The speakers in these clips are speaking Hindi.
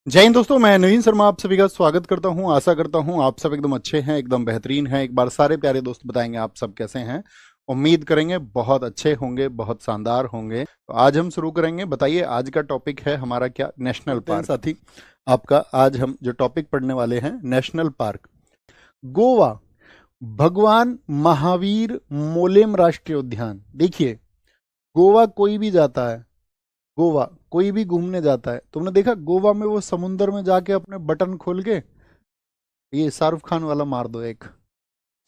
जय हिंद दोस्तों, मैं नवीन शर्मा आप सभी का स्वागत करता हूं। आशा करता हूं आप सब एकदम अच्छे हैं, एकदम बेहतरीन हैं। एक बार सारे प्यारे दोस्त बताएंगे आप सब कैसे हैं। उम्मीद करेंगे बहुत अच्छे होंगे, बहुत शानदार होंगे। तो आज हम शुरू करेंगे। बताइए आज का टॉपिक है हमारा क्या? National park. साथी आपका आज हम जो टॉपिक पढ़ने वाले हैं, नेशनल पार्क गोवा, भगवान महावीर मोलेम राष्ट्रीय उद्यान। देखिए, गोवा कोई भी जाता है, गोवा कोई भी घूमने जाता है, तुमने देखा गोवा में वो समुंदर में जाके अपने बटन खोल के, ये शाहरुख खान वाला मार दो एक,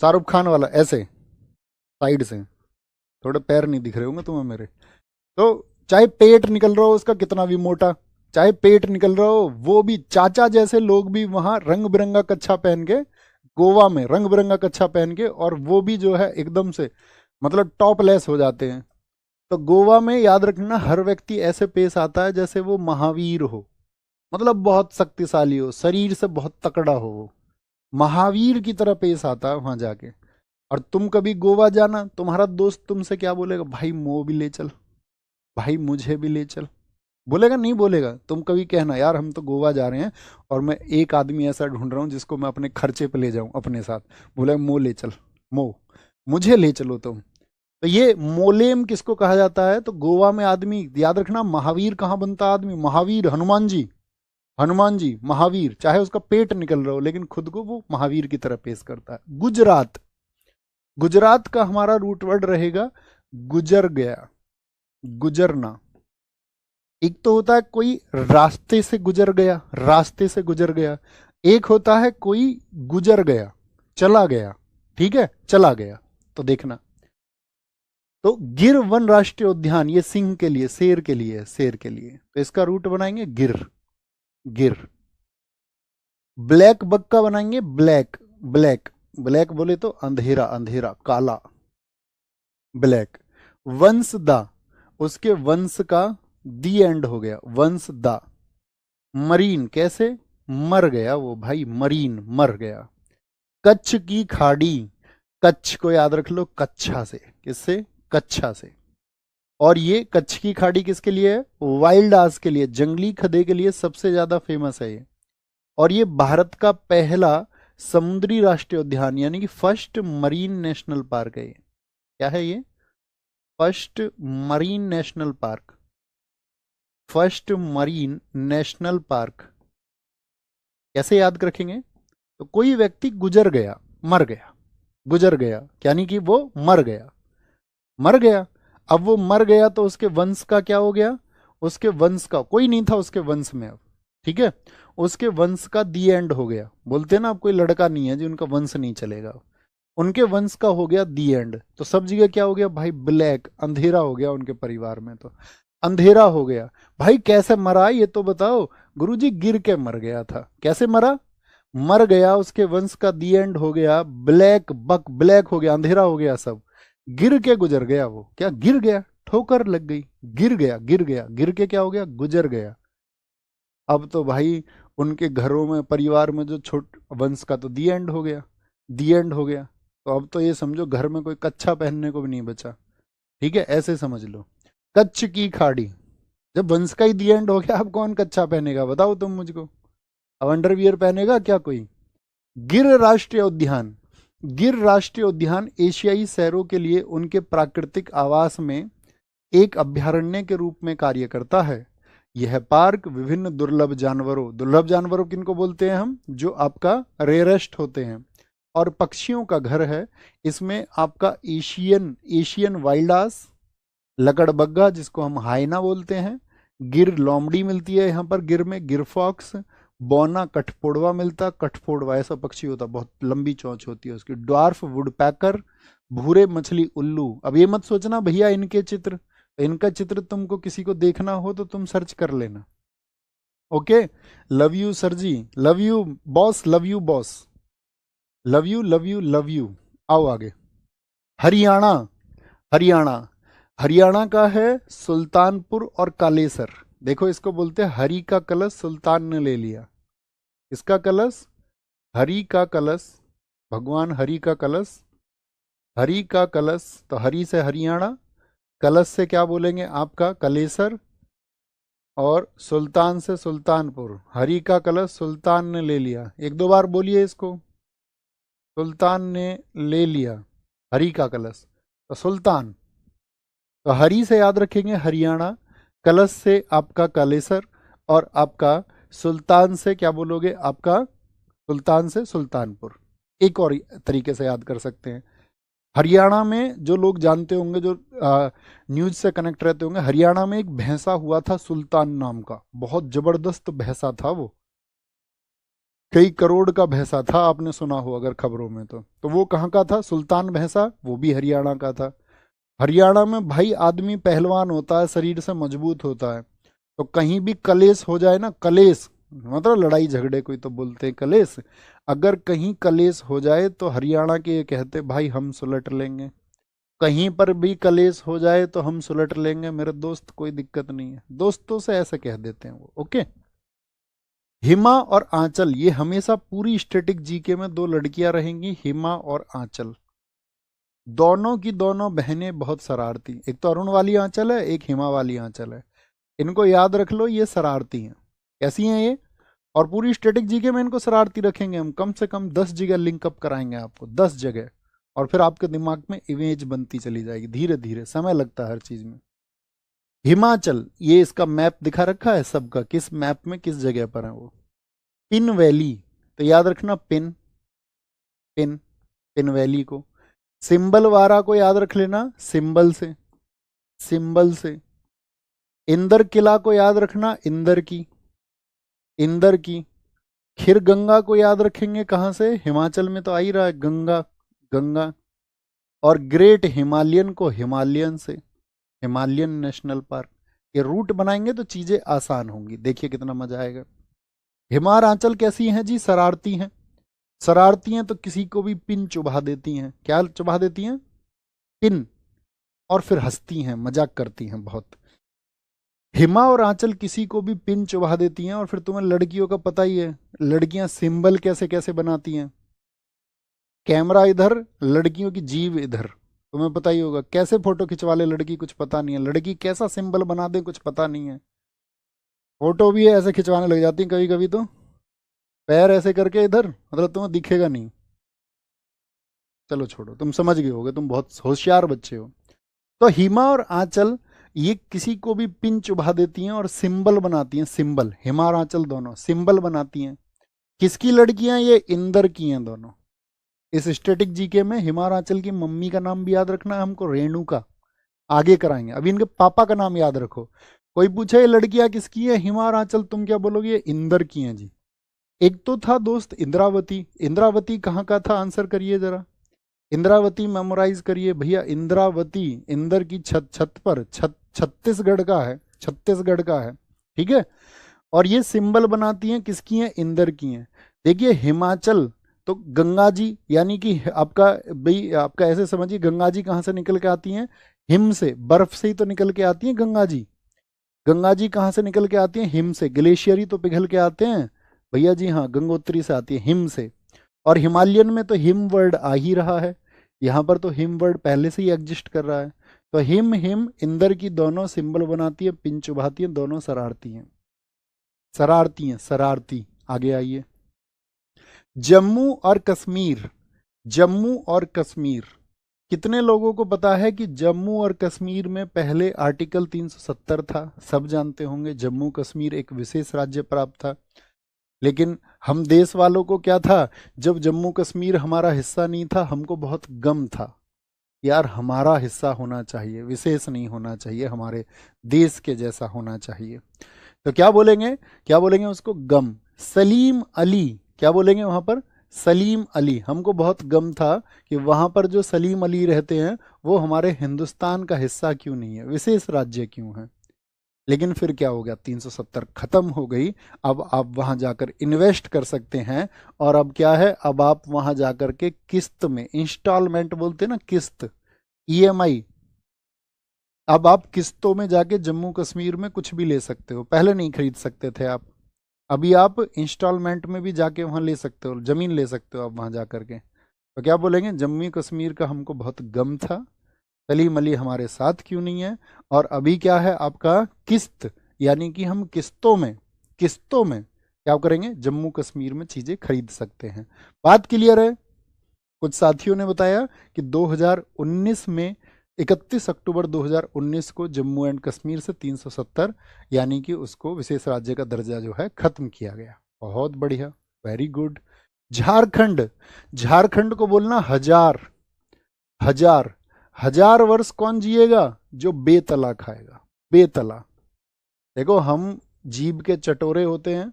शाहरुख खान वाला ऐसे साइड से, थोड़े पैर नहीं दिख रहे होंगे तुम्हें मेरे। तो चाहे पेट निकल रहा हो उसका कितना भी मोटा, चाहे पेट निकल रहा हो, वो भी चाचा जैसे लोग भी वहां रंग बिरंगा कच्छा पहन के, गोवा में रंग बिरंगा कच्छा पहन के, और वो भी जो है एकदम से मतलब टॉपलेस हो जाते हैं। तो गोवा में याद रखना, हर व्यक्ति ऐसे पेश आता है जैसे वो महावीर हो, मतलब बहुत शक्तिशाली हो, शरीर से बहुत तकड़ा हो, वो महावीर की तरह पेश आता है वहां जाके। और तुम कभी गोवा जाना, तुम्हारा दोस्त तुमसे क्या बोलेगा? भाई मो भी ले चल, भाई मुझे भी ले चल। बोलेगा? नहीं बोलेगा। तुम कभी कहना यार हम तो गोवा जा रहे हैं और मैं एक आदमी ऐसा ढूंढ रहा हूँ जिसको मैं अपने खर्चे पे ले जाऊं अपने साथ। बोले मो ले चल, मो मुझे ले चलो तुम। तो ये मोलेम किसको कहा जाता है? तो गोवा में आदमी, याद रखना, महावीर कहाँ बनता है आदमी? महावीर हनुमान जी, हनुमान जी महावीर, चाहे उसका पेट निकल रहा हो लेकिन खुद को वो महावीर की तरह पेश करता है। गुजरात, गुजरात का हमारा रूट वर्ड रहेगा गुजर गया, गुजरना। एक तो होता है कोई रास्ते से गुजर गया, रास्ते से गुजर गया। एक होता है कोई गुजर गया, चला गया। ठीक है, चला गया। तो देखना, तो गिर वन राष्ट्रीय उद्यान, ये सिंह के लिए, शेर के लिए, शेर के लिए, तो इसका रूट बनाएंगे गिर, गिर। ब्लैक बक का बनाएंगे ब्लैक, ब्लैक, ब्लैक बोले तो अंधेरा, अंधेरा काला, ब्लैक। वंश दा, उसके वंश का दी एंड हो गया, वंश दा। मरीन, कैसे? मर गया वो भाई, मरीन मर गया। कच्छ की खाड़ी, कच्छ को याद रख लो कच्छा से, किससे? कच्छा से। और ये कच्छ की खाड़ी किसके लिए है? वाइल्ड आस के लिए, जंगली खदे के लिए सबसे ज्यादा फेमस है ये। और ये भारत का पहला समुद्री राष्ट्रीय उद्यान, यानी कि फर्स्ट मरीन नेशनल पार्क है ये। क्या है ये? First marine national park, first marine national park. कैसे याद रखेंगे? तो कोई व्यक्ति गुजर गया, मर गया, गुजर गया यानी कि वो मर गया, मर गया। अब वो मर गया तो उसके वंश का क्या हो गया? उसके वंश का कोई नहीं था उसके वंश में अब, ठीक है, उसके वंश का दी एंड हो गया। बोलते हैं ना, अब कोई लड़का नहीं है जो उनका वंश नहीं चलेगा, उनके वंश का हो गया दी एंड। तो सब जगह क्या हो गया भाई? ब्लैक, अंधेरा हो गया उनके परिवार में, तो अंधेरा हो गया। भाई कैसे मरा ये तो बताओ। गुरुजी गिर के मर गया था। कैसे मरा? मर गया, उसके वंश का दी एंड हो गया, ब्लैक बक, ब्लैक हो गया, अंधेरा हो गया सब, गिर के गुजर गया वो। क्या गिर गया? ठोकर लग गई, गिर गया, गिर गया, गिर के क्या हो गया? गुजर गया। अब तो भाई उनके घरों में, परिवार में जो छोट वंश का तो दी एंड हो गया, दी एंड हो गया। तो अब तो ये समझो घर में कोई कच्छा पहनने को भी नहीं बचा। ठीक है, ऐसे समझ लो। कच्छ की खाड़ी, जब वंश का ही दी एंड हो गया, अब कौन कच्छा पहनेगा बताओ तुम मुझको? अब अंडरवियर पहनेगा क्या कोई? गिर राष्ट्रीय उद्यान, गिर राष्ट्रीय उद्यान एशियाई शहरों के लिए उनके प्राकृतिक आवास में एक अभ्यारण्य के रूप में कार्य करता है। यह पार्क विभिन्न दुर्लभ जानवरों, दुर्लभ जानवरों किनको बोलते हैं हम? जो आपका रेयरेस्ट होते हैं, और पक्षियों का घर है। इसमें आपका एशियन, एशियन वाइल्डास, लकड़बग्गा जिसको हम हाइना बोलते हैं, गिर लोमड़ी मिलती है यहाँ पर, गिर में गिर फॉक्स, बौना कठफोड़वा मिलता, कठफोड़वा ऐसा पक्षी होता, बहुत लंबी चोंच होती है उसकी, ड्वार्फ वुडपैकर, भूरे मछली उल्लू। अब ये मत सोचना भैया इनके चित्र, इनका चित्र तुमको किसी को देखना हो तो तुम सर्च कर लेना। Okay, love you sir ji, love you boss, love you boss, love you love you love you. आओ आगे। हरियाणा, हरियाणा, हरियाणा का है सुल्तानपुर और कालेसर। देखो इसको बोलते हैं हरि का कलश सुल्तान ने ले लिया। इसका कलश, हरि का कलश, भगवान हरि का कलश, हरि का कलश, तो हरि से हरियाणा, कलश से क्या बोलेंगे आपका? कलेसर, और सुल्तान से सुल्तानपुर, हरि का कलश सुल्तान ने ले लिया। एक दो बार बोलिए इसको, सुल्तान ने ले लिया हरि का कलश, तो सुल्तान। तो हरि से याद रखेंगे हरियाणा, कलश से आपका कालेसर, और आपका सुल्तान से क्या बोलोगे, आपका सुल्तान से सुल्तानपुर। एक और तरीके से याद कर सकते हैं, हरियाणा में जो लोग जानते होंगे, जो न्यूज से कनेक्ट रहते होंगे, हरियाणा में एक भैंसा हुआ था सुल्तान नाम का, बहुत जबरदस्त भैंसा था वो, कई करोड़ का भैंसा था, आपने सुना हो अगर खबरों में तो वो कहाँ का था, सुल्तान भैंसा, वो भी हरियाणा का था। हरियाणा में भाई आदमी पहलवान होता है, शरीर से मजबूत होता है, तो कहीं भी कलेश हो जाए ना, कलेश मतलब लड़ाई झगड़े, कोई तो बोलते हैं कलेश, अगर कहीं कलेश हो जाए तो हरियाणा के ये कहते भाई हम सुलट लेंगे, कहीं पर भी कलेश हो जाए तो हम सुलट लेंगे मेरे दोस्त, कोई दिक्कत नहीं है, दोस्तों से ऐसे कह देते हैं वो। ओके, हिमा और आंचल, ये हमेशा पूरी स्टैटिक जीके में दो लड़कियां रहेंगी, हिमा और आंचल, दोनों की दोनों बहनें बहुत शरारती, एक तो अरुण वाली आंचल है, एक हिमा वाली आंचल है, इनको याद रख लो, ये शरारती हैं। कैसी हैं ये, और पूरी स्टैटिक जीके में इनको शरारती रखेंगे हम, कम से कम 10 जगह लिंकअप कराएंगे आपको, 10 जगह, और फिर आपके दिमाग में इमेज बनती चली जाएगी, धीरे धीरे, समय लगता है हर चीज में। हिमाचल, ये इसका मैप दिखा रखा है सबका, किस मैप में किस जगह पर है वो, पिन वैली, तो याद रखना पिन, पिन, पिन वैली को, सिंबल वारा को याद रख लेना सिंबल से, सिंबल से, इंदर किला को याद रखना इंदर की, इंदर की, खिर गंगा को याद रखेंगे कहाँ से, हिमाचल में तो आ ही रहा है गंगा, गंगा, और ग्रेट हिमालयन को हिमालयन से, हिमालयन नेशनल पार्क। ये रूट बनाएंगे तो चीजें आसान होंगी, देखिए कितना मजा आएगा। हिमार आंचल कैसी हैं जी, शरारती हैं, शरारती हैं तो किसी को भी पिन चुभा देती हैं, क्या चुभा देती हैं, पिन, और फिर हंसती हैं, मजाक करती हैं बहुत। हिमा और आंचल किसी को भी पिन चुभा देती हैं, और फिर तुम्हें लड़कियों का पता ही है, लड़कियां सिंबल कैसे कैसे बनाती हैं, कैमरा इधर, लड़कियों की जीभ इधर, तुम्हें पता ही होगा कैसे फोटो खिंचवा ले लड़की, कुछ पता नहीं है, लड़की कैसा सिंबल बना दे कुछ पता नहीं है, फोटो भी ऐसे खिंचवाने लग जाती हैं कभी कभी तो, पैर ऐसे करके इधर, मतलब तुम्हें दिखेगा नहीं, चलो छोड़ो, तुम समझ गए होगे, तुम बहुत होशियार बच्चे हो। तो हिमा और आंचल ये किसी को भी पिन चुभा देती हैं और सिंबल बनाती हैं, सिंबल, हिमा और आंचल दोनों सिंबल बनाती हैं। किसकी लड़कियां, ये इंदर की हैं दोनों। इस स्टैटिक जीके में हिमा और आंचल की मम्मी का नाम भी याद रखना है हमको, रेणुका, आगे कराएंगे, अभी इनके पापा का नाम याद रखो। कोई पूछे ये लड़कियां किसकी है, हिमा और आंचल, तुम क्या बोलोगे, ये इंदर की हैं जी। एक तो था दोस्त इंद्रावती, इंद्रावती कहाँ का था, आंसर करिए जरा, इंद्रावती मेमोराइज करिए भैया, इंद्रावती इंदर की छत, छत पर, छत्तीसगढ़ का है, छत्तीसगढ़ का है, ठीक है। और ये सिंबल बनाती हैं किसकी हैं, इंदर की हैं। देखिए हिमाचल तो गंगा जी, यानी कि आपका भाई, आपका ऐसे समझिए, गंगा जी कहाँ से निकल के आती हैं, हिम से, बर्फ से ही तो निकल के आती हैं गंगा जी, गंगा जी कहाँ से निकल के आती हैं, हिम से, ग्लेशियर ही तो पिघल के आते हैं भैया जी, हाँ गंगोत्री से आती है, हिम से। और हिमालयन में तो हिम वर्ड आ ही रहा है, यहाँ पर तो हिम वर्ड पहले से ही एग्जिस्ट कर रहा है, तो हिम हिम इंदर की दोनों सिंबल बनाती है, पिन चुभाती है, दोनों शरारती हैं, शरारती हैं, शरारती। आगे आइए, जम्मू और कश्मीर, जम्मू और कश्मीर, कितने लोगों को पता है कि जम्मू और कश्मीर में पहले आर्टिकल 370 था, सब जानते होंगे, जम्मू कश्मीर एक विशेष राज्य प्राप्त था। लेकिन हम देश वालों को क्या था, जब जम्मू कश्मीर हमारा हिस्सा नहीं था, हमको बहुत गम था, यार हमारा हिस्सा होना चाहिए, विशेष नहीं होना चाहिए, हमारे देश के जैसा होना चाहिए। तो क्या बोलेंगे, क्या बोलेंगे उसको, गम। सलीम अली, क्या बोलेंगे वहां पर, सलीम अली, हमको बहुत गम था कि वहां पर जो सलीम अली रहते हैं वो हमारे हिंदुस्तान का हिस्सा क्यों नहीं है, विशेष राज्य क्यों है। लेकिन फिर क्या हो गया, 370 खत्म हो गई, अब आप वहां जाकर इन्वेस्ट कर सकते हैं, और अब क्या है, अब आप वहां जाकर के किस्त में, इंस्टॉलमेंट बोलते हैं ना, किस्त, ईएमआई, अब आप किस्तों में जाके जम्मू कश्मीर में कुछ भी ले सकते हो, पहले नहीं खरीद सकते थे आप, अभी आप इंस्टॉलमेंट में भी जाके वहां ले सकते हो, जमीन ले सकते हो आप वहां जाकर के। तो क्या बोलेंगे, जम्मू कश्मीर का हमको बहुत गम था, सलीम अली हमारे साथ क्यों नहीं है, और अभी क्या है आपका, किस्त, यानी कि हम किस्तों में क्या करेंगे, जम्मू कश्मीर में चीजें खरीद सकते हैं। बात क्लियर है? कुछ साथियों ने बताया कि 2019 में 31 अक्टूबर 2019 को जम्मू एंड कश्मीर से 370 यानी कि उसको विशेष राज्य का दर्जा जो है खत्म किया गया। बहुत बढ़िया, वेरी गुड। झारखंड, झारखंड को बोलना हजार, हजार, हजार वर्ष कौन जिएगा? जो बेतला खाएगा, बेतला। देखो हम जीभ के चटोरे होते हैं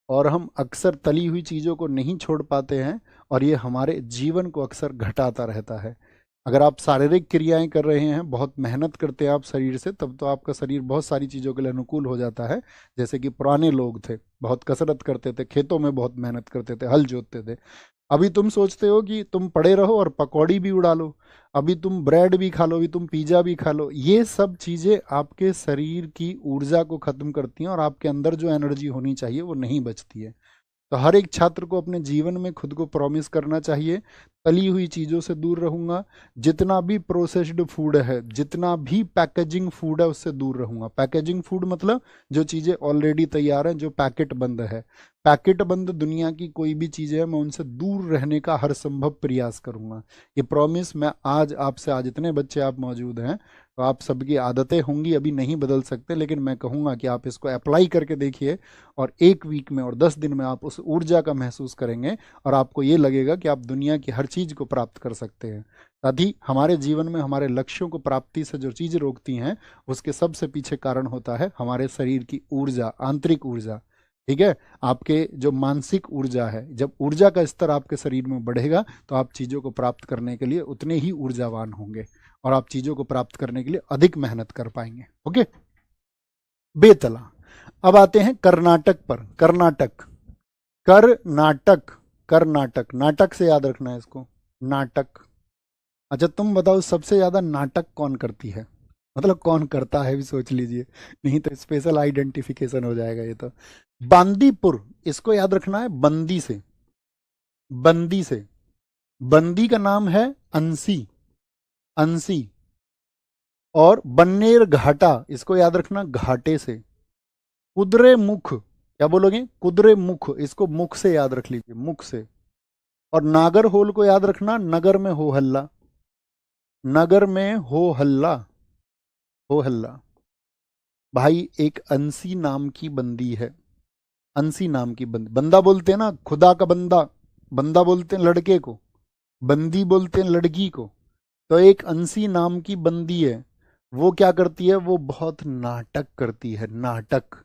और हम अक्सर तली हुई चीज़ों को नहीं छोड़ पाते हैं और ये हमारे जीवन को अक्सर घटाता रहता है। अगर आप शारीरिक क्रियाएं कर रहे हैं, बहुत मेहनत करते हैं आप शरीर से, तब तो आपका शरीर बहुत सारी चीज़ों के लिए अनुकूल हो जाता है। जैसे कि पुराने लोग थे, बहुत कसरत करते थे, खेतों में बहुत मेहनत करते थे, हल जोतते थे। अभी तुम सोचते हो कि तुम पड़े रहो और पकौड़ी भी उड़ा लो, अभी तुम ब्रेड भी खा लो, अभी तुम पिज़्ज़ा भी खा लो। ये सब चीज़ें आपके शरीर की ऊर्जा को ख़त्म करती हैं और आपके अंदर जो एनर्जी होनी चाहिए वो नहीं बचती है। तो हर एक छात्र को अपने जीवन में खुद को प्रॉमिस करना चाहिए, तली हुई चीज़ों से दूर रहूंगा, जितना भी प्रोसेस्ड फूड है, जितना भी पैकेजिंग फूड है उससे दूर रहूंगा। पैकेजिंग फूड मतलब जो चीज़ें ऑलरेडी तैयार हैं, जो पैकेट बंद है, पैकेट बंद दुनिया की कोई भी चीज़ें हैं, मैं उनसे दूर रहने का हर संभव प्रयास करूंगा। ये प्रॉमिस मैं आज आपसे, आज इतने बच्चे आप मौजूद हैं तो आप सबकी आदतें होंगी, अभी नहीं बदल सकते, लेकिन मैं कहूँगा कि आप इसको अप्लाई करके देखिए और 1 वीक में और 10 दिन में आप उस ऊर्जा का महसूस करेंगे और आपको ये लगेगा कि आप दुनिया की हर चीज़ को प्राप्त कर सकते हैं। साथ ही हमारे जीवन में हमारे लक्ष्यों को प्राप्ति से जो चीज़ें रोकती हैं, उसके सबसे पीछे कारण होता है हमारे शरीर की ऊर्जा, आंतरिक ऊर्जा। ठीक है, आपके जो मानसिक ऊर्जा है, जब ऊर्जा का स्तर आपके शरीर में बढ़ेगा तो आप चीज़ों को प्राप्त करने के लिए उतने ही ऊर्जावान होंगे और आप चीज़ों को प्राप्त करने के लिए अधिक मेहनत कर पाएंगे। ओके, बेतला। अब आते हैं कर्नाटक पर। कर्नाटक, कर्नाटक, कर्नाटक, नाटक से याद रखना है इसको, नाटक। अच्छा तुम बताओ सबसे ज्यादा नाटक कौन करती है, मतलब कौन करता है भी सोच लीजिए, नहीं तो स्पेशल आइडेंटिफिकेशन हो जाएगा ये तो। बांदीपुर, इसको याद रखना है, बंदी से, बंदी से। बंदी का नाम है अंसी, अंसी। और बन्नेर घाटा, इसको याद रखना, घाटे से। कुदरे मुख, क्या बोलोगे? कुदरे मुख, इसको मुख से याद रख लीजिए, मुख से। और नागर होल को याद रखना, नगर में हो हल्ला, नगर में हो हल्ला, हो हल्ला। भाई एक अंसी नाम की बंदी है, अंसी नाम की बंदी। बंदा बोलते हैं ना खुदा का बंदा, बंदा बोलते हैं लड़के को, बंदी बोलते हैं लड़की को। तो एक अंसी नाम की बंदी है, वो क्या करती है? वो बहुत नाटक करती है, नाटक।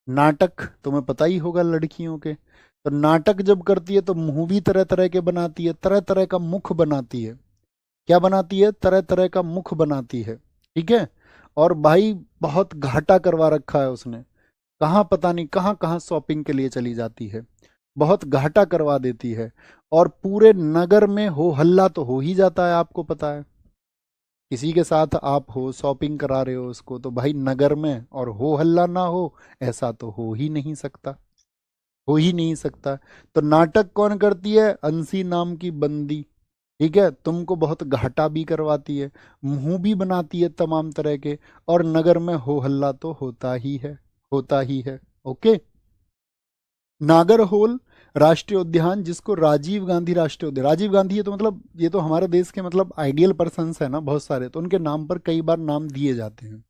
नाटक तुम्हें पता ही होगा लड़कियों के, तो नाटक जब करती है तो मुंह भी तरह तरह के बनाती है, तरह तरह का मुख बनाती है। क्या बनाती है? तरह तरह का मुख बनाती है। ठीक है, और भाई बहुत घाटा करवा रखा है उसने, कहाँ पता नहीं कहाँ कहाँ शॉपिंग के लिए चली जाती है, बहुत घाटा करवा देती है। और पूरे नगर में हो हल्ला तो हो ही जाता है, आपको पता है। किसी के साथ आप हो, शॉपिंग करा रहे हो उसको, तो भाई नगर में और हो हल्ला ना हो, ऐसा तो हो ही नहीं सकता, हो ही नहीं सकता। तो नाटक कौन करती है? अंसी नाम की बंदी। ठीक है, तुमको बहुत घाटा भी करवाती है, मुंह भी बनाती है तमाम तरह के, और नगर में हो हल्ला तो होता ही है, होता ही है। ओके, नागरहोल राष्ट्रीय उद्यान, जिसको राजीव गांधी राष्ट्रीय उद्यान, राजीव गांधी है तो मतलब ये तो हमारे देश के मतलब आइडियल पर्सन्स है ना बहुत सारे, तो उनके नाम पर कई बार नाम दिए जाते हैं।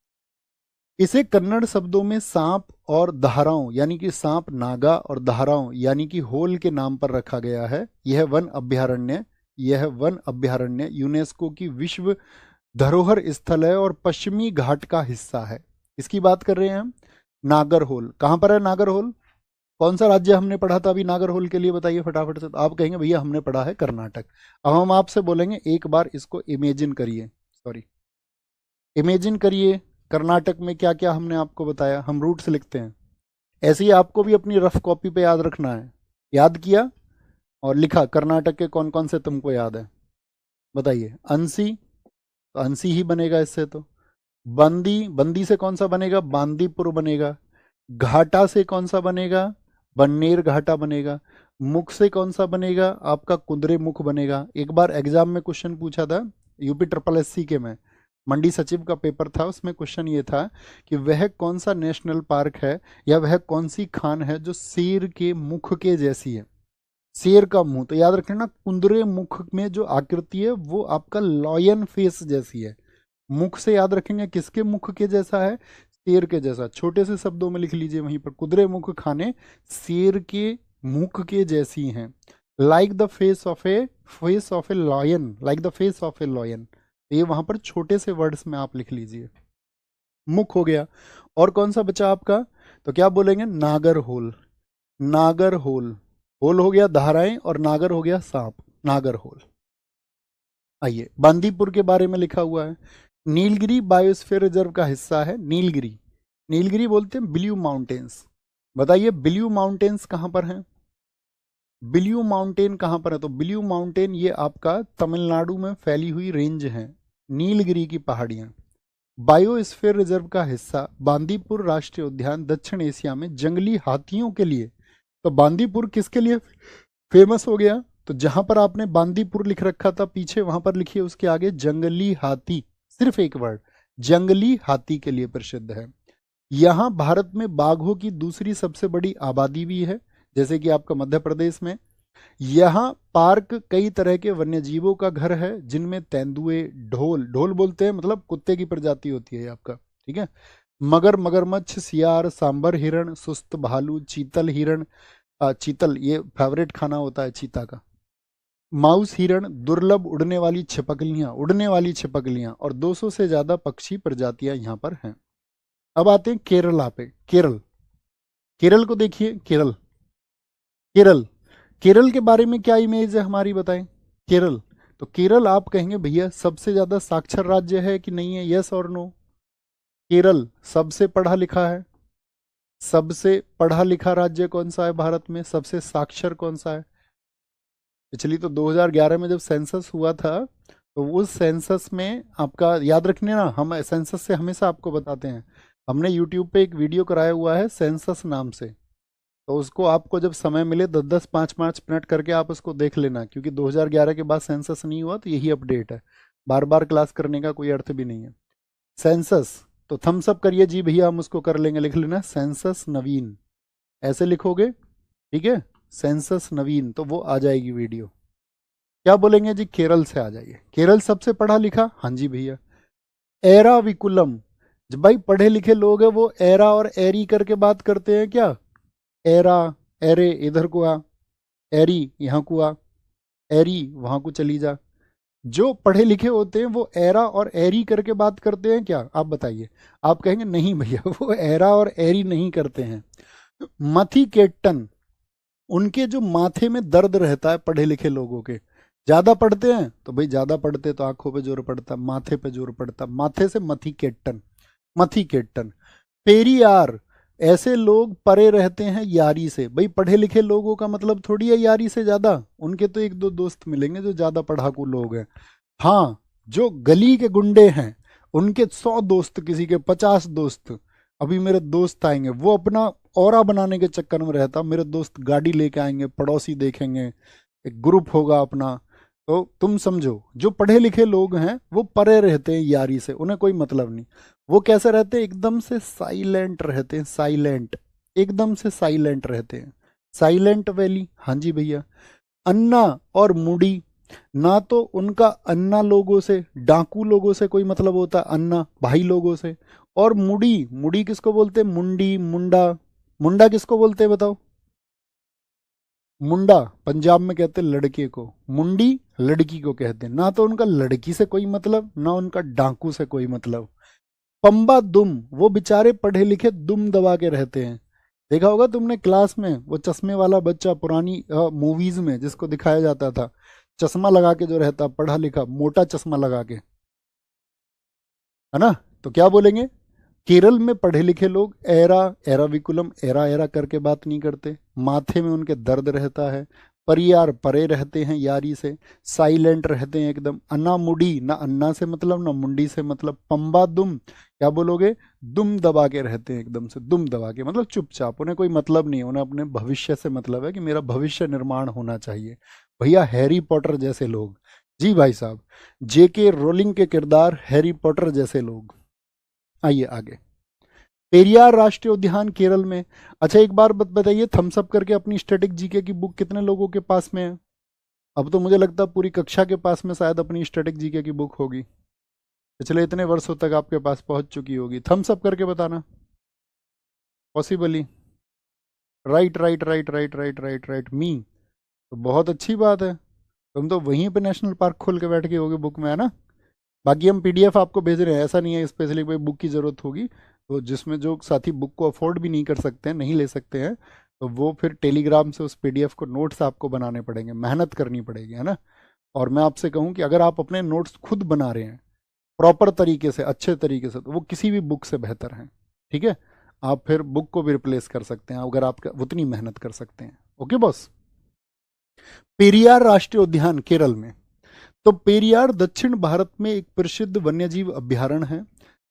इसे कन्नड़ शब्दों में सांप और धाराओं, यानी कि सांप नागा और धाराओं यानी कि होल के नाम पर रखा गया है। यह वन अभ्यारण्य, यह वन अभ्यारण्य यूनेस्को की विश्व धरोहर स्थल है और पश्चिमी घाट का हिस्सा है। इसकी बात कर रहे हैं हम। नागरहोल कहाँ पर है? नागरहोल कौन सा राज्य हमने पढ़ा था अभी नागरहोल के लिए, बताइए फटाफट से। तो आप कहेंगे भैया हमने पढ़ा है कर्नाटक। अब हम आपसे बोलेंगे एक बार इसको इमेजिन करिए, सॉरी इमेजिन करिए, कर्नाटक में क्या क्या हमने आपको बताया। हम रूट्स लिखते हैं, ऐसे ही आपको भी अपनी रफ कॉपी पे याद रखना है। याद किया और लिखा कर्नाटक के कौन कौन से तुमको याद है, बताइए। अंसी, तो अंसी ही बनेगा इससे तो। बंदी, बंदी से कौन सा बनेगा? बांदीपुर बनेगा। घाटा से कौन सा बनेगा? बन्नेर घाटा बनेगा। मुख से कौन सा बनेगा? आपका कुंदरे मुख बनेगा। एक बार एग्जाम में क्वेश्चन पूछा था यूपी ट्रिपल एससी के में, मंडी सचिव का पेपर था, उसमें क्वेश्चन ये था कि वह कौन सा नेशनल पार्क है या वह कौन सी खान है जो शेर के मुख के जैसी है। शेर का मुंह, तो याद रखना कुंदरे मुख में जो आकृति है वो आपका लॉयन फेस जैसी है। मुख से याद रखेंगे किसके मुख के जैसा है, शेर के जैसा। छोटे से शब्दों में लिख लीजिए वहीं पर, कुदरे मुख खाने शेर के मुख के जैसी हैं। Like the face of A lion, like the face of A lion. ये वहां पर छोटे से वर्ड्स में आप लिख लीजिए। मुख हो गया, और कौन सा बचा आपका, तो क्या बोलेंगे, नागर होल। नागर होल, होल हो गया धाराएं और नागर हो गया सांप, नागर होल। आइए, बांदीपुर के बारे में लिखा हुआ है, नीलगिरी बायोस्फीयर रिजर्व का हिस्सा है। नीलगिरी, नीलगिरी बोलते हैं ब्लू माउंटेन्स। बताइए ब्लू माउंटेन्स कहां पर हैं, ब्लू माउंटेन कहां पर है, तो ब्लू माउंटेन ये आपका तमिलनाडु में फैली हुई रेंज है, नीलगिरी की पहाड़ियां। बायोस्फीयर रिजर्व का हिस्सा बांदीपुर राष्ट्रीय उद्यान दक्षिण एशिया में जंगली हाथियों के लिए। तो बांदीपुर किसके लिए फेमस हो गया, तो जहां पर आपने बांदीपुर लिख रखा था पीछे, वहां पर लिखिए उसके आगे जंगली हाथी, सिर्फ एक वर्ड, जंगली हाथी के लिए प्रसिद्ध है। यहां भारत में बाघों की दूसरी सबसे बड़ी आबादी भी है, जैसे कि आपका मध्य प्रदेश में। यहाँ पार्क कई तरह के वन्य जीवों का घर है, जिनमें तेंदुए, ढोल, ढोल बोलते हैं मतलब कुत्ते की प्रजाति होती है आपका, ठीक है, मगर, मगरमच्छ, सियार, सांबर हिरण, सुस्त भालू, चीतल हिरण, चीतल ये फेवरेट खाना होता है चीता का, माउस हिरण, दुर्लभ उड़ने वाली छिपकलियां और 200 से ज्यादा पक्षी प्रजातियां यहाँ पर हैं। अब आते हैं केरला पे, केरल, केरल को देखिए, केरल, केरल, केरल के बारे में क्या इमेज है हमारी, बताएं। केरल, तो केरल आप कहेंगे भैया सबसे ज्यादा साक्षर राज्य है कि नहीं है, यस और नो। केरल सबसे पढ़ा लिखा है, सबसे पढ़ा लिखा राज्य कौन सा है भारत में, सबसे साक्षर कौन सा है। पिछली तो 2011 में जब सेंसस हुआ था, तो उस सेंसस में आपका याद रखने ना, हम सेंसस से हमेशा आपको बताते हैं, हमने यूट्यूब पे एक वीडियो कराया हुआ है सेंसस नाम से, तो उसको आपको जब समय मिले 10-10 5-5 मिनट करके आप उसको देख लेना, क्योंकि 2011 के बाद सेंसस नहीं हुआ, तो यही अपडेट है, बार बार क्लास करने का कोई अर्थ भी नहीं है। सेंसस, तो थम्स अप करिए जी भैया, हम उसको कर लेंगे, लिख लेना सेंसस नवीन, ऐसे लिखोगे, ठीक है, सेंसस नवीन, तो वो आ जाएगी वीडियो। क्या बोलेंगे जी, केरल से आ जाइए, केरल सबसे पढ़ा लिखा, हाँ जी भैया। एरा विकुलम, जब भाई पढ़े लिखे लोग हैं वो एरा और एरी करके बात करते हैं क्या, एरा, एरे इधर को आ, एरी यहाँ को आ, एरी वहां को चली जा। जो पढ़े लिखे होते हैं वो एरा और एरी करके बात करते हैं क्या, आप बताइए। आप कहेंगे नहीं भैया वो एरा और एरी नहीं करते हैं। मथिकेट्टन, उनके जो माथे में दर्द रहता है पढ़े लिखे लोगों के, ज्यादा पढ़ते हैं तो भाई ज्यादा पढ़ते तो आंखों पे जोर पड़ता, माथे पे जोर पड़ता, माथे से मथिकेट्टन, मथिकेट्टन। पेरियार, ऐसे लोग परे रहते हैं यारी से, भाई पढ़े लिखे लोगों का मतलब थोड़ी है यारी से ज्यादा, उनके तो एक दो दोस्त मिलेंगे जो ज्यादा पढ़ाकू लोग हैं। हाँ, जो गली के गुंडे हैं उनके 100 दोस्त, किसी के 50 दोस्त। अभी मेरे दोस्त आएंगे, वो अपना ऑरा बनाने के चक्कर में रहता, मेरे दोस्त गाड़ी लेके आएंगे, पड़ोसी देखेंगे, एक ग्रुप होगा अपना। तो तुम समझो, जो पढ़े लिखे लोग हैं वो परे रहते हैं यारी से, उन्हें कोई मतलब नहीं। वो कैसे रहते हैं, एकदम से साइलेंट रहते हैं, साइलेंट, एकदम से साइलेंट रहते हैं। साइलेंट वैली, हाँ जी भैया। अन्ना और मुड़ी, ना तो उनका अन्ना लोगों से, डाकू लोगों से कोई मतलब होता है, अन्ना भाई लोगों से। और मुड़ी, मुड़ी किसको बोलते हैं, मुंडी, मुंडा, मुंडा किसको बोलते हैं बताओ। मुंडा पंजाब में कहते हैं लड़के को, मुंडी लड़की को कहते हैं। ना तो उनका लड़की से कोई मतलब, ना उनका डाकू से कोई मतलब। पंबा दुम, वो बेचारे पढ़े लिखे दुम दबा के रहते हैं। देखा होगा तुमने क्लास में वो चश्मे वाला बच्चा पुरानी मूवीज में जिसको दिखाया जाता था, चश्मा लगा के जो रहता, पढ़ा लिखा, मोटा चश्मा लगा के, है ना। तो क्या बोलेंगे, केरल में पढ़े लिखे लोग एरा, एराविकुलम, एरा एरा करके बात नहीं करते, माथे में उनके दर्द रहता है, परियार परे रहते हैं यारी से, साइलेंट रहते हैं एकदम, अन्ना मुड़ी, ना अन्ना से मतलब ना मुंडी से मतलब, पंबा दुम, क्या बोलोगे, दुम दबा के रहते हैं, एकदम से दुम दबा के मतलब चुपचाप, उन्हें कोई मतलब नहीं है, उन्हें अपने भविष्य से मतलब है कि मेरा भविष्य निर्माण होना चाहिए। भैया हैरी पॉटर जैसे लोग, जी भाई साहब, जेके रोलिंग के किरदार, हैरी पॉटर जैसे लोग। आइए आगे। पेरियार राष्ट्रीय उद्यान केरल में। अच्छा एक बार बताइए, थम्स अप करके अपनी स्टैटिक जीके की बुक कितने लोगों के पास में है? अब तो मुझे लगता है पूरी कक्षा के पास में शायद अपनी स्टैटिक जीके की बुक होगी, पिछले इतने वर्षों तक आपके पास पहुंच चुकी होगी। थम्स अप करके बताना, possibly. Right right right right right right right मी। तो बहुत अच्छी बात है, तुम तो वहीं पे नेशनल पार्क खोल के बैठ गए होगे बुक में, है ना। बाकी हम पीडीएफ आपको भेज रहे हैं, ऐसा नहीं है स्पेशली कोई बुक की ज़रूरत होगी, तो जिसमें जो साथी बुक को अफोर्ड भी नहीं कर सकते हैं, नहीं ले सकते हैं, तो वो फिर टेलीग्राम से उस पीडीएफ को नोट्स आपको बनाने पड़ेंगे, मेहनत करनी पड़ेगी, है ना। और मैं आपसे कहूँ कि अगर आप अपने नोट्स खुद बना रहे हैं प्रॉपर तरीके से, अच्छे तरीके से, तो वो किसी भी बुक से बेहतर हैं। ठीक है, आप फिर बुक को भी रिप्लेस कर सकते हैं अगर आप उतनी मेहनत कर सकते हैं। Okay boss. पेरियार राष्ट्रीय उद्यान केरल में। तो पेरियार दक्षिण भारत में एक प्रसिद्ध वन्यजीव अभयारण्य है,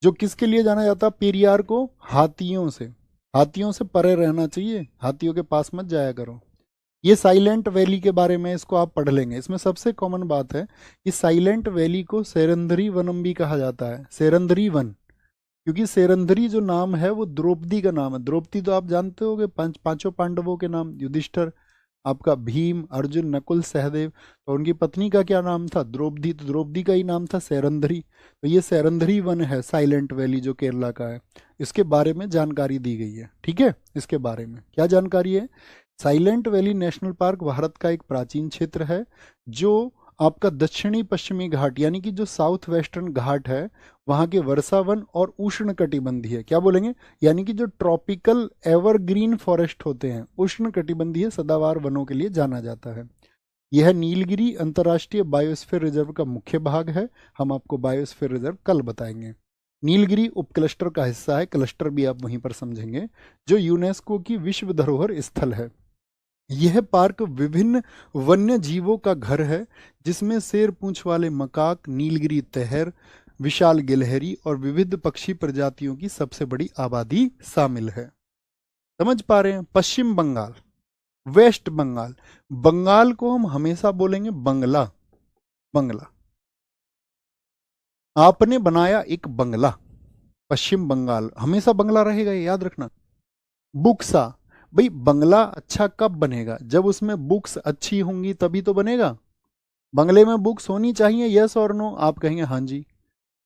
जो किसके लिए जाना जाता है? पेरियार को हाथियों से, हाथियों से परे रहना चाहिए, हाथियों के पास मत जाया करो। ये साइलेंट वैली के बारे में इसको आप पढ़ लेंगे, इसमें सबसे कॉमन बात है कि साइलेंट वैली को सेरंधरी वनम भी कहा जाता है, सेरंधरी वन। क्योंकि सेरंधरी जो नाम है वो द्रौपदी का नाम है। द्रौपदी तो आप जानते होंगे, पांचों पांडवों के नाम, युधिष्ठिर, आपका भीम, अर्जुन, नकुल, सहदेव, तो उनकी पत्नी का क्या नाम था? द्रौपदी, तो द्रौपदी का ही नाम था सेरंधरी। तो ये सेरंधरी वन है, साइलेंट वैली जो केरला का है, इसके बारे में जानकारी दी गई है। ठीक है, इसके बारे में क्या जानकारी है? Silent valley national park Bharat का एक प्राचीन क्षेत्र है, जो आपका दक्षिणी पश्चिमी घाट यानी कि जो साउथ वेस्टर्न घाट है, वहाँ के वर्षावन और उष्ण कटिबंधीय, क्या बोलेंगे, यानी कि जो ट्रॉपिकल एवरग्रीन फॉरेस्ट होते हैं, उष्ण कटिबंधीय सदाबहार वनों के लिए जाना जाता है। यह नीलगिरी अंतर्राष्ट्रीय बायोस्फीयर रिजर्व का मुख्य भाग है। हम आपको बायोस्फीयर रिजर्व कल बताएंगे। नीलगिरी उपक्लस्टर का हिस्सा है, क्लस्टर भी आप वहीं पर समझेंगे, जो यूनेस्को की विश्व धरोहर स्थल है। यह पार्क विभिन्न वन्य जीवों का घर है, जिसमें शेर पूंछ वाले मकाक, नीलगिरी तहर, विशाल गिलहरी और विविध पक्षी प्रजातियों की सबसे बड़ी आबादी शामिल है। समझ पा रहे हैं? पश्चिम बंगाल, वेस्ट बंगाल, बंगाल को हम हमेशा बोलेंगे बंगला, बंगला। आपने बनाया एक बंगला, पश्चिम बंगाल हमेशा बंगला रहेगा, ये याद रखना। बुक्सा, भाई बंगला अच्छा कब बनेगा? जब उसमें बुक्स अच्छी होंगी तभी तो बनेगा। बंगले में बुक्स होनी चाहिए, यस और नो? आप कहेंगे हाँ जी।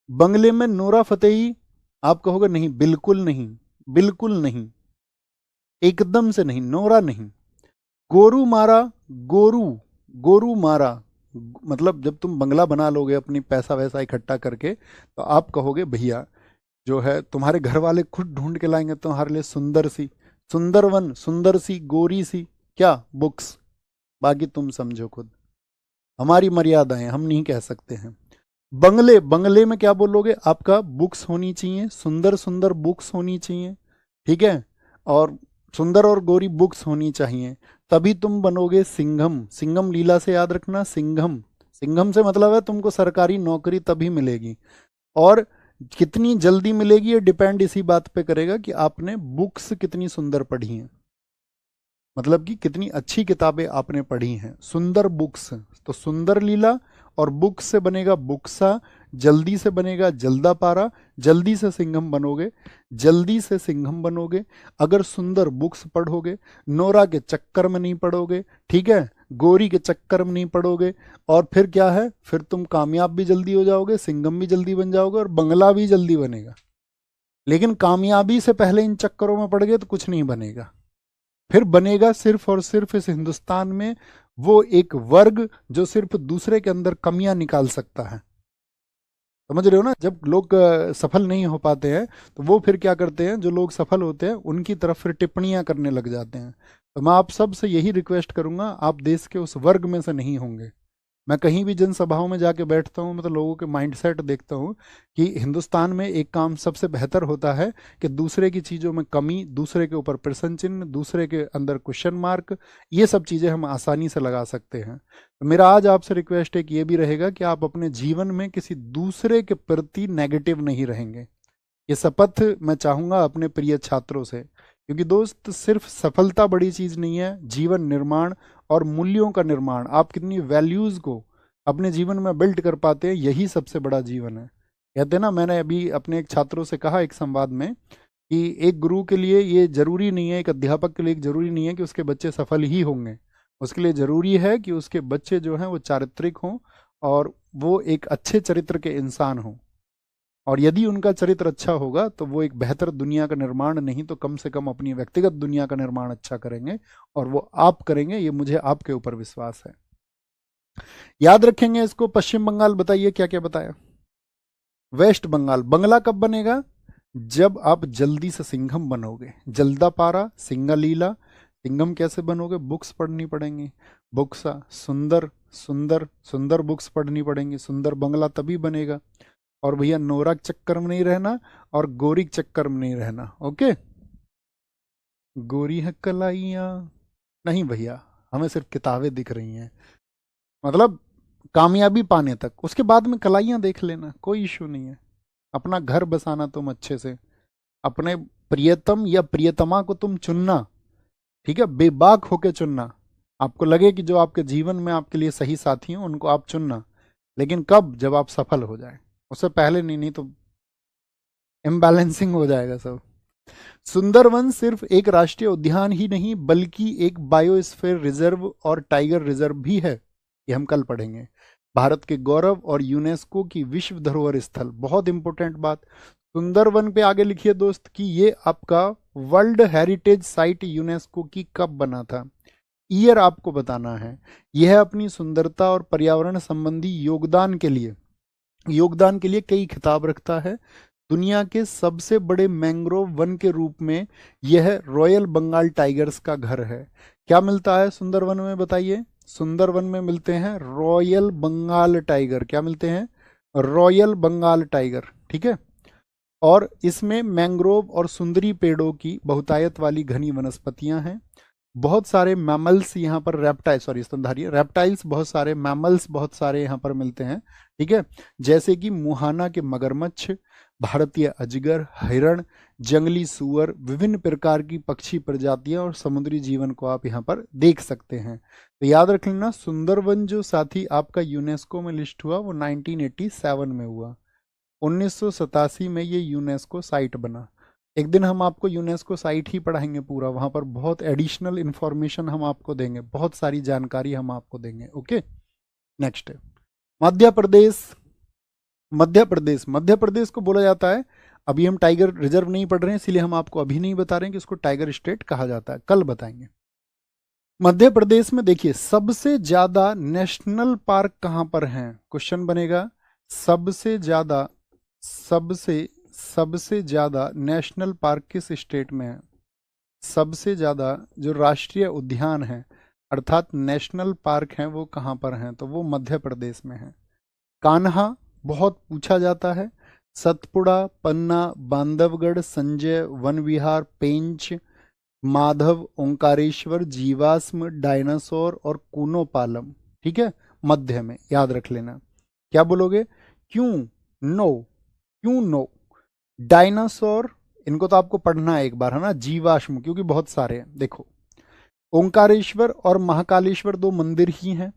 बंगले में नोरा फतेही, आप कहोगे नहीं, बिल्कुल नहीं, बिल्कुल नहीं, एकदम से नहीं, नोरा नहीं। गोरू मारा, गोरू, गोरू मारा, मतलब जब तुम बंगला बना लोगे अपनी पैसा वैसा इकट्ठा करके, तो आप कहोगे भैया जो है तुम्हारे घर वाले खुद ढूंढ के लाएंगे तुम्हारे लिए सुंदर सी, सुंदरवन, सुंदर सी, गोरी सी, क्या बुक्स। बाकी तुम समझो खुद, हमारी मर्यादाएं, हम नहीं कह सकते हैं। बंगले, बंगले में क्या बोलोगे? आपका बुक्स होनी चाहिए, सुंदर सुंदर बुक्स होनी चाहिए, ठीक है, और सुंदर और गोरी बुक्स होनी चाहिए, तभी तुम बनोगे सिंघम। सिंघम लीला से याद रखना, सिंघम, सिंघम से मतलब है तुमको सरकारी नौकरी तभी मिलेगी। और कितनी जल्दी मिलेगी ये डिपेंड इसी बात पे करेगा कि आपने बुक्स कितनी सुंदर पढ़ी हैं, मतलब कि कितनी अच्छी किताबें आपने पढ़ी हैं, सुंदर बुक्स। तो सुंदर लीला और बुक्स से बनेगा बुक्सा, जल्दी से बनेगा जल्दा पारा, जल्दी से सिंघम बनोगे, जल्दी से सिंघम बनोगे अगर सुंदर बुक्स पढ़ोगे, नोरा के चक्कर में नहीं पढ़ोगे, ठीक है, गोरी के चक्कर में नहीं पढ़ोगे, और फिर क्या है, फिर तुम कामयाब भी जल्दी हो जाओगे, सिंघम भी जल्दी बन जाओगे और बंगला भी जल्दी बनेगा। लेकिन कामयाबी से पहले इन चक्करों में पड़ गए तो कुछ नहीं बनेगा। फिर बनेगा सिर्फ और सिर्फ इस हिंदुस्तान में वो एक वर्ग जो सिर्फ दूसरे के अंदर कमियां निकाल सकता है। समझ रहे हो ना? जब लोग सफल नहीं हो पाते हैं, तो वो फिर क्या करते हैं, जो लोग सफल होते हैं उनकी तरफ फिर टिप्पणियां करने लग जाते हैं। तो मैं आप सब से यही रिक्वेस्ट करूंगा, आप देश के उस वर्ग में से नहीं होंगे। मैं कहीं भी जनसभाओं में जाके बैठता हूँ, मतलब लोगों के माइंडसेट देखता हूँ कि हिंदुस्तान में एक काम सबसे बेहतर होता है कि दूसरे की चीज़ों में कमी, दूसरे के ऊपर प्रश्न चिन्ह, दूसरे के अंदर क्वेश्चन मार्क, ये सब चीज़ें हम आसानी से लगा सकते हैं। तो मेरा आज आपसे रिक्वेस्ट एक ये भी रहेगा कि आप अपने जीवन में किसी दूसरे के प्रति नेगेटिव नहीं रहेंगे। ये शपथ मैं चाहूँगा अपने प्रिय छात्रों से, क्योंकि दोस्त सिर्फ सफलता बड़ी चीज़ नहीं है, जीवन निर्माण और मूल्यों का निर्माण, आप कितनी वैल्यूज़ को अपने जीवन में बिल्ड कर पाते हैं, यही सबसे बड़ा जीवन है। कहते हैं ना, मैंने अभी अपने एक छात्रों से कहा एक संवाद में कि एक गुरु के लिए ये जरूरी नहीं है, एक अध्यापक के लिए जरूरी नहीं है कि उसके बच्चे सफल ही होंगे। उसके लिए जरूरी है कि उसके बच्चे जो हैं वो चारित्रिक हों और वो एक अच्छे चरित्र के इंसान हों। और यदि उनका चरित्र अच्छा होगा तो वो एक बेहतर दुनिया का निर्माण नहीं तो कम से कम अपनी व्यक्तिगत दुनिया का निर्माण अच्छा करेंगे, और वो आप करेंगे, ये मुझे आपके ऊपर विश्वास है। याद रखेंगे इसको। पश्चिम बंगाल बताइए क्या क्या बताया। वेस्ट बंगाल, बंगला कब बनेगा? जब आप जल्दी से सिंघम बनोगे। जल्दापारा, सिंगलीला। सिंघम कैसे बनोगे? बुक्स पढ़नी पड़ेंगी। बुक्स, सुंदर सुंदर सुंदर बुक्स पढ़नी पड़ेंगी। सुंदर बंगला तभी बनेगा। और भैया नोरा के चक्कर में नहीं रहना और गोरी के चक्कर में नहीं रहना। ओके, गोरी है कलाइयाँ नहीं भैया, हमें सिर्फ किताबें दिख रही हैं, मतलब कामयाबी पाने तक। उसके बाद में कलाइयाँ देख लेना, कोई इशू नहीं है। अपना घर बसाना तुम अच्छे से, अपने प्रियतम या प्रियतमा को तुम चुनना, ठीक है, बेबाक होके चुनना। आपको लगे कि जो आपके जीवन में आपके लिए सही साथी हो उनको आप चुनना, लेकिन कब? जब आप सफल हो जाए, उससे पहले नहीं, नहीं तो इम्बैलेंसिंग हो जाएगा सब। सुंदरवन सिर्फ एक राष्ट्रीय उद्यान ही नहीं बल्कि एक बायोस्फीयर रिजर्व और टाइगर रिजर्व भी है, ये हम कल पढ़ेंगे। भारत के गौरव और यूनेस्को की विश्व धरोहर स्थल, बहुत इंपॉर्टेंट बात। सुंदरवन पे आगे लिखिए दोस्त कि ये आपका वर्ल्ड हेरिटेज साइट यूनेस्को की कब बना था। ईयर आपको बताना है। यह अपनी सुंदरता और पर्यावरण संबंधी योगदान के लिए कई खिताब रखता है। दुनिया के सबसे बड़े मैंग्रोव वन के रूप में यह रॉयल बंगाल टाइगर्स का घर है। क्या मिलता है सुंदरवन में बताइए? सुंदरवन में मिलते हैं रॉयल बंगाल टाइगर। क्या मिलते हैं? रॉयल बंगाल टाइगर, ठीक है। और इसमें मैंग्रोव और सुंदरी पेड़ों की बहुतायत वाली घनी वनस्पतियां हैं। बहुत सारे मैमल्स यहाँ पर, स्तनधारी रेप्टाइल्स, बहुत सारे मैमल्स, बहुत सारे यहाँ पर मिलते हैं, ठीक है। जैसे कि मुहाना के मगरमच्छ, भारतीय अजगर, हिरण, जंगली सूअर, विभिन्न प्रकार की पक्षी प्रजातियां और समुद्री जीवन को आप यहाँ पर देख सकते हैं। तो याद रख लेना, सुंदरवन जो साथी आपका यूनेस्को में लिस्ट हुआ वो 1987 में हुआ। 1987 में ये यूनेस्को साइट बना। एक दिन हम आपको यूनेस्को साइट ही पढ़ाएंगे पूरा, वहां पर बहुत एडिशनल इंफॉर्मेशन हम आपको देंगे, बहुत सारी जानकारी हम आपको देंगे। Okay, next Madhya Pradesh. मध्य प्रदेश को बोला जाता है, अभी हम टाइगर रिजर्व नहीं पढ़ रहे हैं इसीलिए हम आपको अभी नहीं बता रहे हैं कि इसको टाइगर स्टेट कहा जाता है, कल बताएंगे। मध्य प्रदेश में देखिए सबसे ज्यादा नेशनल पार्क कहां पर हैं? क्वेश्चन बनेगा, सबसे ज्यादा सबसे ज्यादा नेशनल पार्क किस स्टेट में है? सबसे ज्यादा जो राष्ट्रीय उद्यान है अर्थात नेशनल पार्क हैं वो कहां पर हैं? तो वो मध्य प्रदेश में है। कान्हा बहुत पूछा जाता है। सतपुड़ा, पन्ना, बांधवगढ़, संजय, वन विहार, पेंच, माधव, ओंकारेश्वर, जीवाश्म, डायनासोर और कूनोपालम, ठीक है, मध्य में। याद रख लेना। क्या बोलोगे? क्यों नो? क्यों नो? डायनासोर, इनको तो आपको पढ़ना है एक बार, है ना। जीवाश्म क्योंकि बहुत सारे हैं। देखो, ओंकारेश्वर और महाकालेश्वर दो मंदिर ही हैं।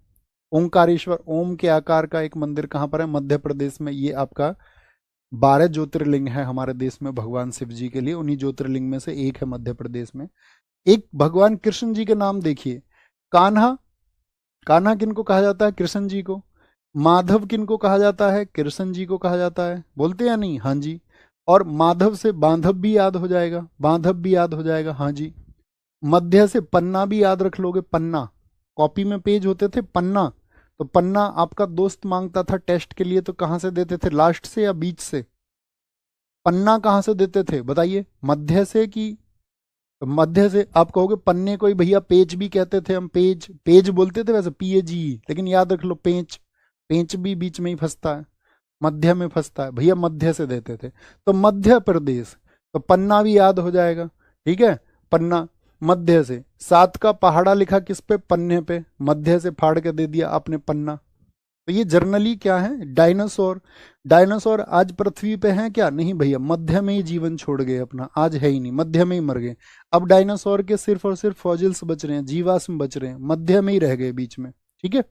ओंकारेश्वर ओम के आकार का एक मंदिर कहां पर है? मध्य प्रदेश में। ये आपका 12 ज्योतिर्लिंग है हमारे देश में भगवान शिव जी के लिए, उन्हीं ज्योतिर्लिंग में से एक है मध्य प्रदेश में। एक भगवान कृष्ण जी के नाम देखिए, कान्हा, कान्हा किनको कहा जाता है? कृष्ण जी को। माधव किनको कहा जाता है? कृष्ण जी को कहा जाता है। बोलते या नहीं? हाँ जी। और माधव से बांधव भी याद हो जाएगा, बांधव भी याद हो जाएगा, हाँ जी। मध्य से पन्ना भी याद रख लोगे, पन्ना, कॉपी में पेज होते थे पन्ना, तो पन्ना आपका दोस्त मांगता था टेस्ट के लिए तो कहां से देते थे? लास्ट से या बीच से? पन्ना कहां से देते थे बताइए? मध्य से कि मध्य से? आप कहोगे पन्ने को ही भैया पेज भी कहते थे हम, पेज पेज बोलते थे वैसे, PAGE, लेकिन याद रख लो पेंच, पेंच भी बीच में ही फंसता है, मध्य में फंसता है भैया, मध्य से देते थे। तो मध्य प्रदेश, तो पन्ना भी याद हो जाएगा, ठीक है। पन्ना मध्य से। सात का पहाड़ा लिखा किस पे? पन्ने पे, मध्य से फाड़ के दे दिया आपने पन्ना। तो ये जर्नली क्या है? डायनासोर। डायनासोर आज पृथ्वी पे हैं क्या? नहीं भैया, मध्य में ही जीवन छोड़ गए अपना, आज है ही नहीं, मध्य में ही मर गए। अब डायनासोर के सिर्फ और सिर्फ फॉजिल्स बच रहे हैं, जीवाश्म बच रहे हैं, मध्य में ही रह गए बीच में, ठीक है।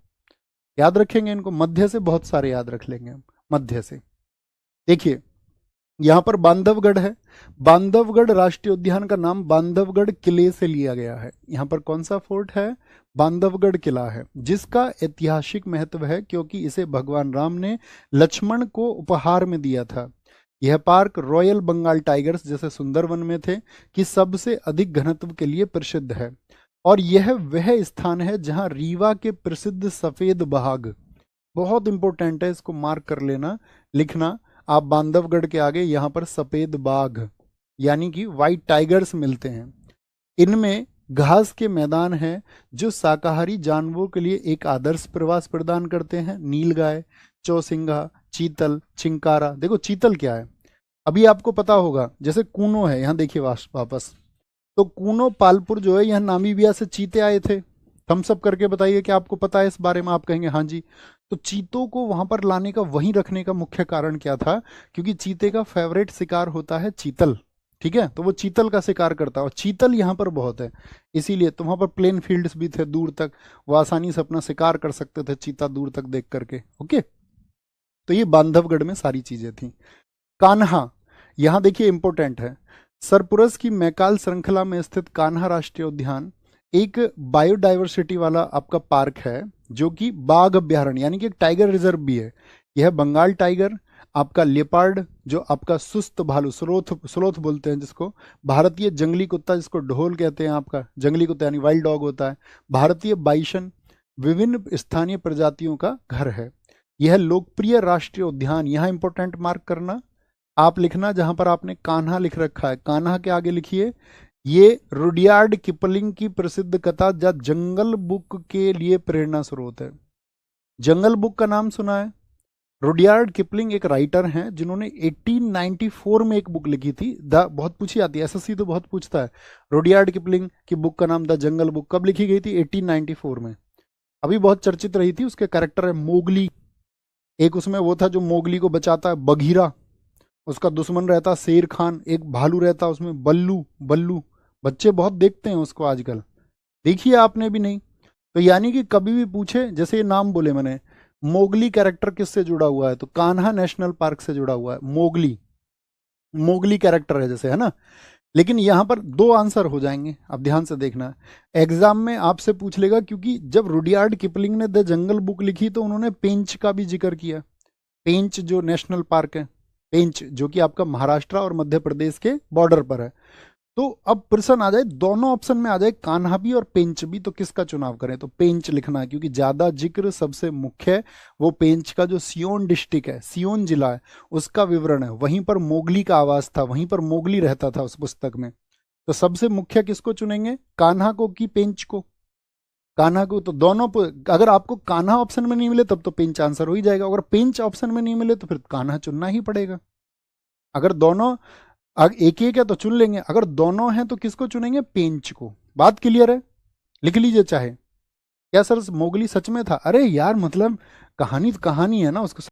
याद रखेंगे इनको, मध्य से बहुत सारे याद रख लेंगे हम, मध्य से। देखिए यहां पर बांधवगढ़ है, बांधवगढ़ राष्ट्रीय उद्यान का नाम बांधवगढ़ किले से लिया गया है। यहां पर कौन सा फोर्ट है? बांधवगढ़ किला है, जिसका ऐतिहासिक महत्व है क्योंकि इसे भगवान राम ने लक्ष्मण को उपहार में दिया था। यह पार्क रॉयल बंगाल टाइगर्स जैसे सुंदरवन में थे कि सबसे अधिक घनत्व के लिए प्रसिद्ध है। और यह वह स्थान है जहां रीवा के प्रसिद्ध सफेद बाघ, बहुत इंपॉर्टेंट है, इसको मार्क कर लेना, लिखना आप, बांधवगढ़ के आगे यहाँ पर सफेद बाघ यानी कि व्हाइट टाइगर्स मिलते हैं। इनमें घास के मैदान हैं जो शाकाहारी जानवरों के लिए एक आदर्श प्रवास प्रदान करते हैं। नीलगाय, चौसिंघा, चीतल, चिंकारा। देखो चीतल क्या है, अभी आपको पता होगा, जैसे कूनो है, यहाँ देखिए वापस, तो कूनो पालपुर जो है, यहाँ नामीबिया से चीते आए थे। थम्स अप करके बताइए कि आपको पता है इस बारे में। आप कहेंगे हाँ जी। तो चीतों को वहां पर लाने का, वहीं रखने का मुख्य कारण क्या था? क्योंकि चीते का फेवरेट शिकार होता है चीतल, ठीक है, तो वो चीतल का शिकार करता है, और चीतल यहाँ पर बहुत है, इसीलिए तो वहां पर प्लेन फील्ड्स भी थे दूर तक, वो आसानी से अपना शिकार कर सकते थे चीता दूर तक देख करके। ओके, तो ये बांधवगढ़ में सारी चीजें थी। कान्हा, यहाँ देखिए इंपॉर्टेंट है, सरपुरस की मैकाल श्रृंखला में स्थित कान्हा राष्ट्रीय उद्यान एक बायोडाइवर्सिटी वाला आपका पार्क है, जो कि बाघ अभ्यारण्य यानी कि एक टाइगर रिजर्व भी है। यह बंगाल टाइगर, आपका लेपर्ड जो आपका सुस्त भालू, स्लोथ बोलते हैं जिसको, भारतीय जंगली कुत्ता जिसको ढोल कहते हैं, आपका जंगली कुत्ता यानी वाइल्ड डॉग होता है, भारतीय बाइसन, विभिन्न स्थानीय प्रजातियों का घर है। यह लोकप्रिय राष्ट्रीय उद्यान, यहाँ इंपॉर्टेंट मार्क करना, आप लिखना जहां पर आपने कान्हा लिख रखा है, कान्हा के आगे लिखिए ये रुडयार्ड किपलिंग की प्रसिद्ध कथा द जंगल बुक के लिए प्रेरणा स्रोत है। जंगल बुक का नाम सुना है? रुडयार्ड किपलिंग एक राइटर हैं जिन्होंने 1894 में एक बुक लिखी थी, द, बहुत पूछी आती है, एसएससी तो बहुत पूछता है, रुडयार्ड किपलिंग की बुक का नाम द जंगल बुक कब लिखी गई थी? 1894 में। अभी बहुत चर्चित रही थी, उसके कैरेक्टर है मोगली, एक उसमें वो था जो मोगली को बचाता है, बघीरा, उसका दुश्मन रहता शेर खान, एक भालू रहता उसमें बल्लू, बल्लू, बच्चे बहुत देखते हैं उसको आजकल, देखिए आपने भी नहीं। तो यानी कि कभी भी पूछे, जैसे ये नाम बोले मैंने, मोगली कैरेक्टर किससे जुड़ा हुआ है? तो कान्हा नेशनल पार्क से जुड़ा हुआ है, मोगली, मोगली कैरेक्टर है जैसे, है ना। लेकिन यहां पर दो आंसर हो जाएंगे, अब ध्यान से देखना, एग्जाम में आपसे पूछ लेगा, क्योंकि जब रुडयार्ड किपलिंग ने द जंगल बुक लिखी तो उन्होंने पेंच का भी जिक्र किया, पेंच जो नेशनल पार्क है, पेंच जो कि आपका महाराष्ट्र और मध्य प्रदेश के बॉर्डर पर है। तो अब प्रश्न आ जाए, दोनों ऑप्शन में आ जाए, कान्हा भी और पेंच भी, तो किसका चुनाव करें? तो पेंच लिखना है, क्योंकि ज्यादा जिक्र सबसे मुख्य है वो पेंच का, जो सियोन डिस्ट्रिक्ट है, सियोन जिला है, उसका विवरण है, वहीं पर मोगली का आवास था, वहीं पर मोगली रहता था उस पुस्तक में। तो सबसे मुख्य किसको चुनेंगे, कान्हा को कि पेंच को? कान्हा को। तो दोनों अगर आपको कान्हा ऑप्शन में नहीं मिले तब तो पेंच आंसर हो ही जाएगा, अगर पेंच ऑप्शन में नहीं मिले तो फिर कान्हा चुनना ही पड़ेगा। अगर दोनों एक एक है तो चुन लेंगे, अगर दोनों हैं तो किसको चुनेंगे? पेंच को। बात क्लियर है? लिख लीजिए चाहे। क्या सर मोगली सच में था? अरे यार मतलब कहानी तो कहानी है ना, उसको